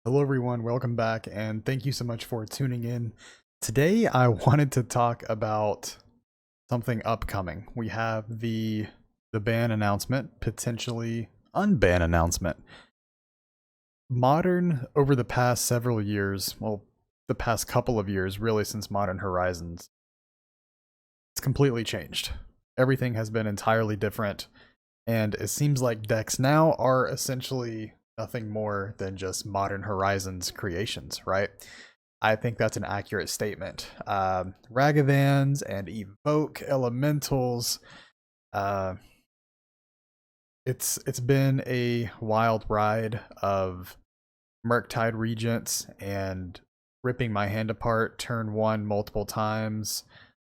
Hello everyone, welcome back, and thank you so much for tuning in. Today I wanted to talk about something upcoming. We have the ban announcement, potentially unban announcement. Modern over the past several years, well, the past couple of years, really since Modern Horizons, it's completely changed. Everything has been entirely different, and it seems like decks now are essentially nothing more than just Modern Horizons creations, right? I think that's an accurate statement. Ragavans and Evoke Elementals. Uh, it's been a wild ride of Murktide Regents and ripping my hand apart turn one multiple times,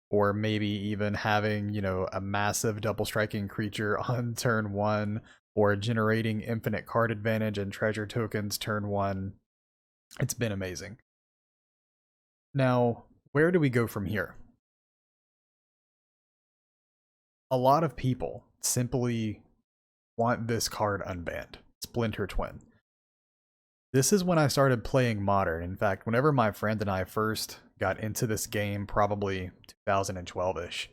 or maybe even having, a massive double striking creature on turn one, or generating infinite card advantage and treasure tokens turn one. It's been amazing. Now, where do we go from here? A lot of people simply want this card unbanned, Splinter Twin. This is when I started playing Modern. In fact, whenever my friend and I first got into this game, probably 2012-ish,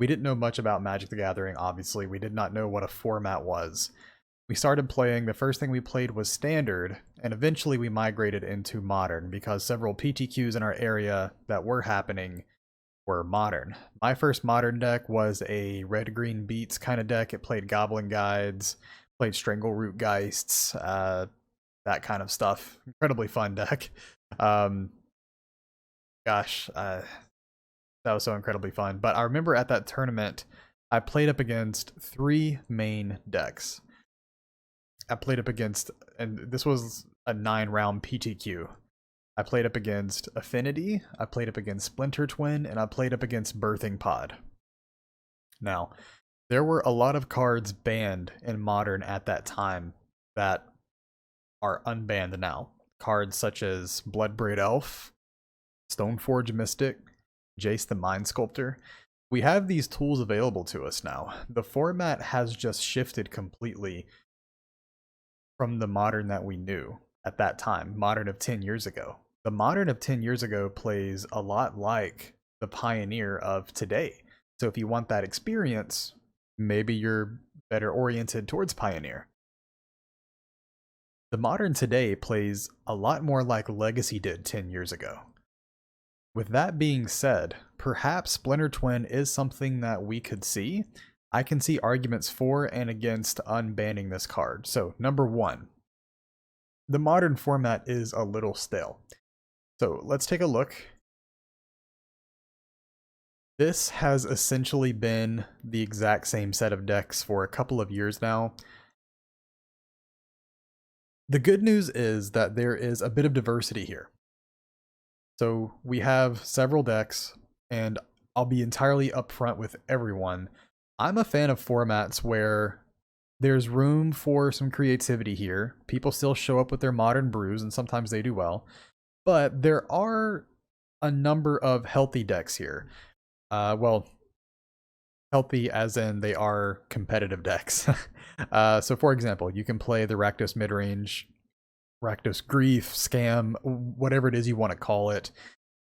we didn't know much about Magic the Gathering, obviously. We did not know what a format was. We started playing, the first thing we played was Standard, and eventually we migrated into Modern because several PTQs in our area that were happening were Modern. My first Modern deck was a red-green beats kind of deck. It played Goblin Guides, played Strangleroot Geists, that kind of stuff. Incredibly fun deck. Um, gosh, that was so incredibly fun. But I remember at that tournament, I played up against three main decks. I played up against, and this was a 9-round PTQ. I played up against Affinity, I played up against Splinter Twin, and I played up against Birthing Pod. Now, there were a lot of cards banned in Modern at that time that are unbanned now. Cards such as Bloodbraid Elf, Stoneforge Mystic, Jace the Mind Sculptor. We have these tools available to us now. The format has just shifted completely from the Modern that we knew at that time, Modern of 10 years ago. The Modern of 10 years ago plays a lot like the Pioneer of today. So if you want that experience, maybe you're better oriented towards Pioneer. The Modern today plays a lot more like Legacy did 10 years ago. With that being said, perhaps Splinter Twin is something that we could see. I can see arguments for and against unbanning this card. So, number one, the Modern format is a little stale. So, let's take a look. This has essentially been the exact same set of decks for a couple of years now. The good news is that there is a bit of diversity here. So we have several decks, and I'll be entirely upfront with everyone. I'm a fan of formats where there's room for some creativity here. People still show up with their modern brews, and sometimes they do well. But there are a number of healthy decks here. Well, healthy as in they are competitive decks. So for example, you can play the Rakdos midrange, Rakdos Grief, Scam, whatever it is you want to call it.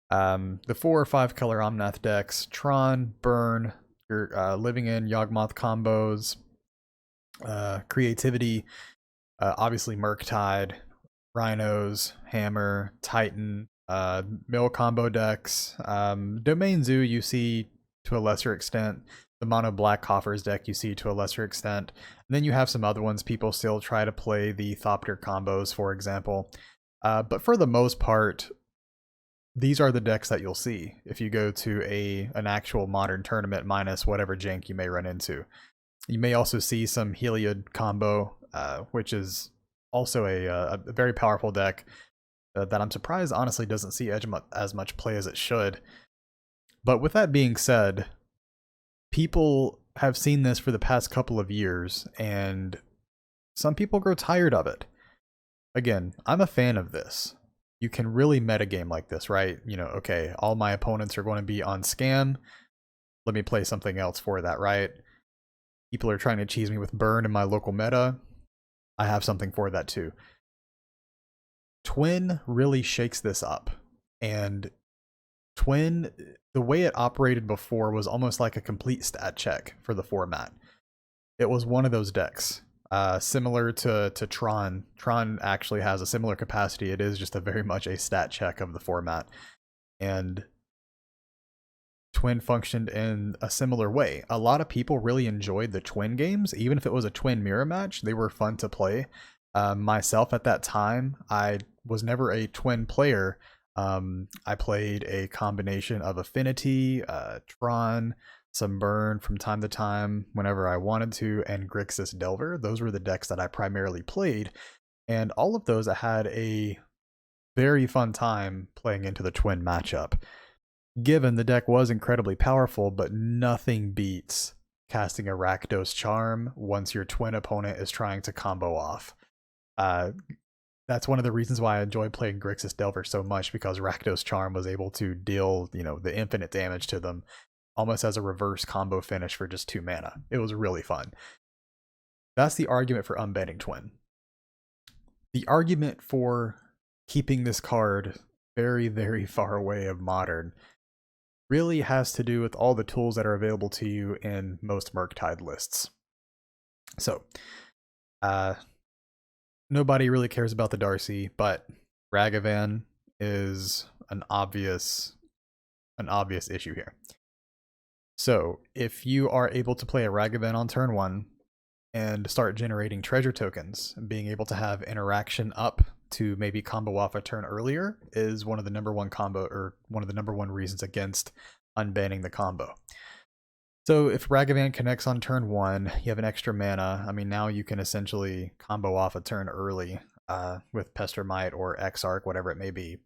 The 4 or 5 color Omnath decks, Tron, Burn, your Living In, Yawgmoth combos, creativity, obviously Murktide, Rhinos, Hammer, Titan, mill combo decks, Domain Zoo you see to a lesser extent, the mono black coffers deck you see to a lesser extent, and then you have some other ones. People still try to play the Thopter combos, for example, but for the most part, these are the decks that you'll see if you go to an actual Modern tournament minus whatever jank you may run into. You may also see some Heliod combo, which is also a very powerful deck that I'm surprised honestly doesn't see as much play as it should. But with that being said, people have seen this for the past couple of years, and some people grow tired of it. Again, I'm a fan of this. You can really metagame like this, right? Okay, all my opponents are going to be on Scam. Let me play something else for that, right? People are trying to cheese me with Burn in my local meta. I have something for that too. Twin really shakes this up. And Twin, the way it operated before was almost like a complete stat check for the format. It was one of those decks. Similar to Tron. Tron actually has a similar capacity. It is just a very much a stat check of the format. And Twin functioned in a similar way. A lot of people really enjoyed the Twin games, even if it was a Twin mirror match. They were fun to play. Myself at that time, I was never a Twin player. I played a combination of Affinity, Tron, some Burn from time to time whenever I wanted to, and Grixis Delver. Those were the decks that I primarily played, and all of those I had a very fun time playing into the Twin matchup. Given the deck was incredibly powerful, but nothing beats casting a Rakdos Charm once your Twin opponent is trying to combo off. That's one of the reasons why I enjoyed playing Grixis Delver so much, because Rakdos Charm was able to deal, the infinite damage to them almost as a reverse combo finish for just 2 mana. It was really fun. That's the argument for unbanning Twin. The argument for keeping this card very, very far away of Modern really has to do with all the tools that are available to you in most Murktide lists. So, nobody really cares about the Darcy, but Ragavan is an obvious issue here. So if you are able to play a Ragavan on turn 1 and start generating treasure tokens, being able to have interaction up to maybe combo off a turn earlier is one of the number one reasons against unbanning the combo. So if Ragavan connects on turn 1, you have an extra mana. I mean, now you can essentially combo off a turn early with Pestermite or Exarch, whatever it may be.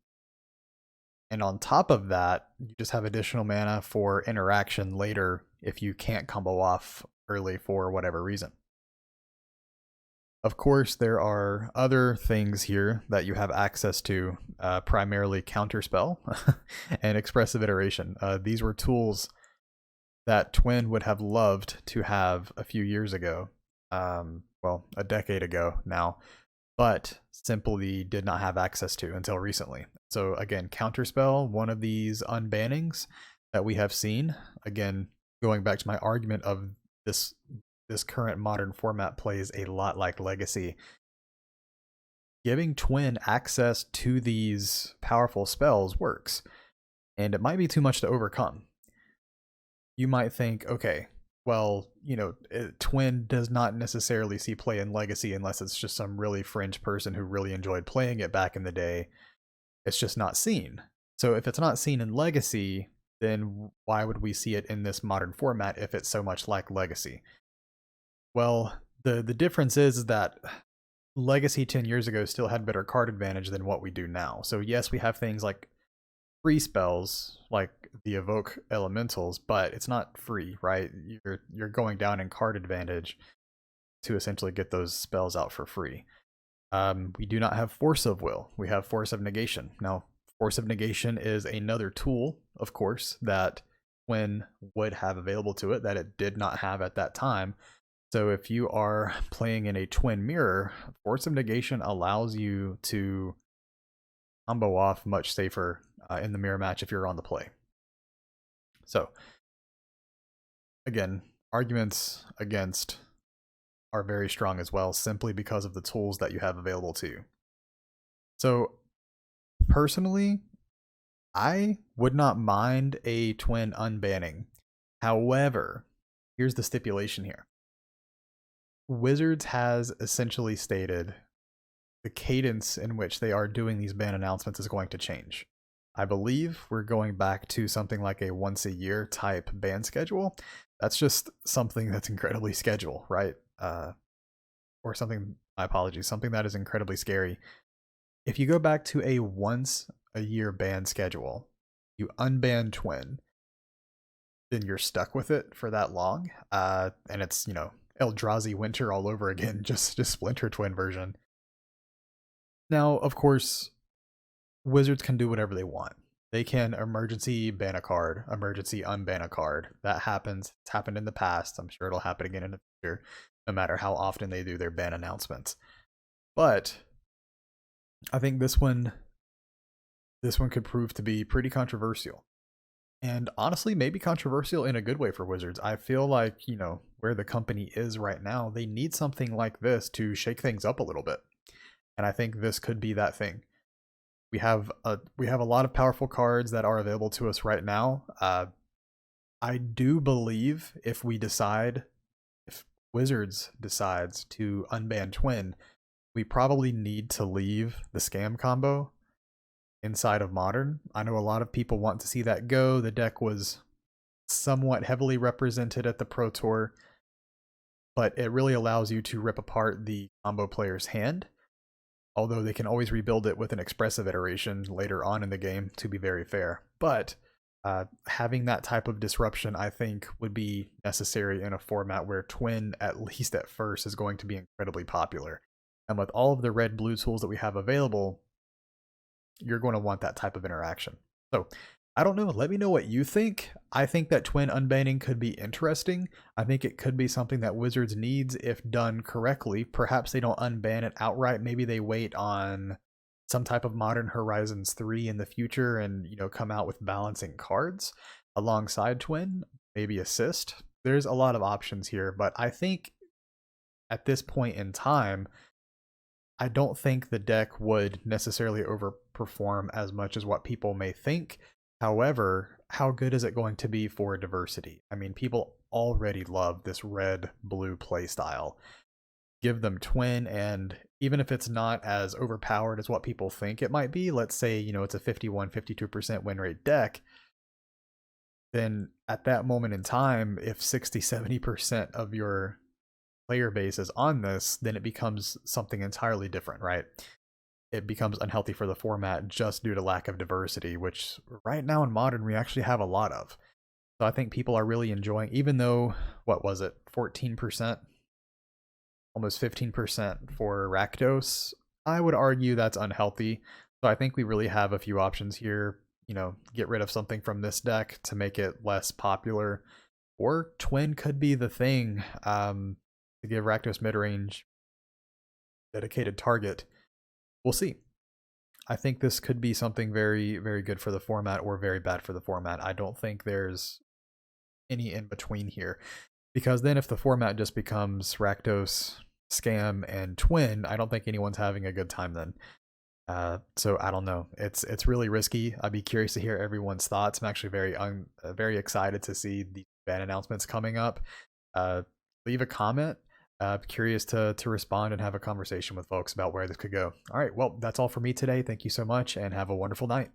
And on top of that, you just have additional mana for interaction later if you can't combo off early for whatever reason. Of course, there are other things here that you have access to, primarily Counterspell and Expressive Iteration. These were tools that Twin would have loved to have a few years ago, well, a decade ago now, but simply did not have access to until recently. So again, Counterspell, one of these unbannings that we have seen. Again, going back to my argument of this current Modern format plays a lot like Legacy. Giving Twin access to these powerful spells works, and it might be too much to overcome. You might think, okay, well, Twin does not necessarily see play in Legacy unless it's just some really fringe person who really enjoyed playing it back in the day. It's just not seen. So if it's not seen in Legacy, then why would we see it in this Modern format if it's so much like Legacy? Well, the difference is that Legacy 10 years ago still had better card advantage than what we do now. So yes, we have things like free spells like the Evoke Elementals, but it's not free, right? You're going down in card advantage to essentially get those spells out for free. We do not have Force of Will. We have Force of Negation. Now, Force of Negation is another tool, of course, that Twin would have available to it that it did not have at that time. So if you are playing in a Twin mirror, Force of Negation allows you to combo off much safer in the mirror match if you're on the play. So again, arguments against are very strong as well, simply because of the tools that you have available to you. So personally, I would not mind a Twin unbanning. However, here's the stipulation here. Wizards has essentially stated the cadence in which they are doing these ban announcements is going to change. I believe we're going back to something like a once a year type ban schedule. That's just something that's incredibly scheduled, right? Or something, my apologies, something that is incredibly scary. If you go back to a once a year ban schedule, you unban Twin, then you're stuck with it for that long. And it's, Eldrazi Winter all over again, just Splinter Twin version. Now, of course, Wizards can do whatever they want. They can emergency ban a card, emergency unban a card. That happens. It's happened in the past. I'm sure it'll happen again in the future, no matter how often they do their ban announcements. But I think this one could prove to be pretty controversial. And honestly, maybe controversial in a good way for Wizards. I feel like, you know, where the company is right now, they need something like this to shake things up a little bit. And I think this could be that thing. We have a lot of powerful cards that are available to us right now. I do believe if Wizards decides to unban Twin, we probably need to leave the scam combo inside of Modern. I know a lot of people want to see that go. The deck was somewhat heavily represented at the Pro Tour, but it really allows you to rip apart the combo player's hand, although they can always rebuild it with an expressive iteration later on in the game, to be very fair. But having that type of disruption, I think, would be necessary in a format where Twin, at least at first, is going to be incredibly popular. And with all of the red-blue tools that we have available, you're going to want that type of interaction. So I don't know. Let me know what you think. I think that Twin unbanning could be interesting. I think it could be something that Wizards needs if done correctly. Perhaps they don't unban it outright. Maybe they wait on some type of Modern Horizons 3 in the future and, you know, come out with balancing cards alongside Twin, maybe assist. There's a lot of options here, but I think at this point in time, I don't think the deck would necessarily overperform as much as what people may think. However, how good is it going to be for diversity? I mean, people already love this red-blue playstyle. Give them Twin, and even if it's not as overpowered as what people think it might be, let's say, you know, it's a 51-52% win rate deck, then at that moment in time, if 60-70% of your player base is on this, then it becomes something entirely different, right? It becomes unhealthy for the format just due to lack of diversity, which right now in Modern we actually have a lot of. So I think people are really enjoying, even though, what was it, 14%? Almost 15% for Rakdos. I would argue that's unhealthy. So I think we really have a few options here. You know, get rid of something from this deck to make it less popular. Or Twin could be the thing to give Rakdos midrange dedicated target. We'll see. I think this could be something very, very good for the format or very bad for the format. I don't think there's any in between here. Because then if the format just becomes Rakdos, Scam, and Twin, I don't think anyone's having a good time then. So I don't know. It's really risky. I'd be curious to hear everyone's thoughts. I'm actually very excited to see the ban announcements coming up. Leave a comment. Curious to respond and have a conversation with folks about where this could go. All right, well, that's all for me today. Thank you so much and have a wonderful night.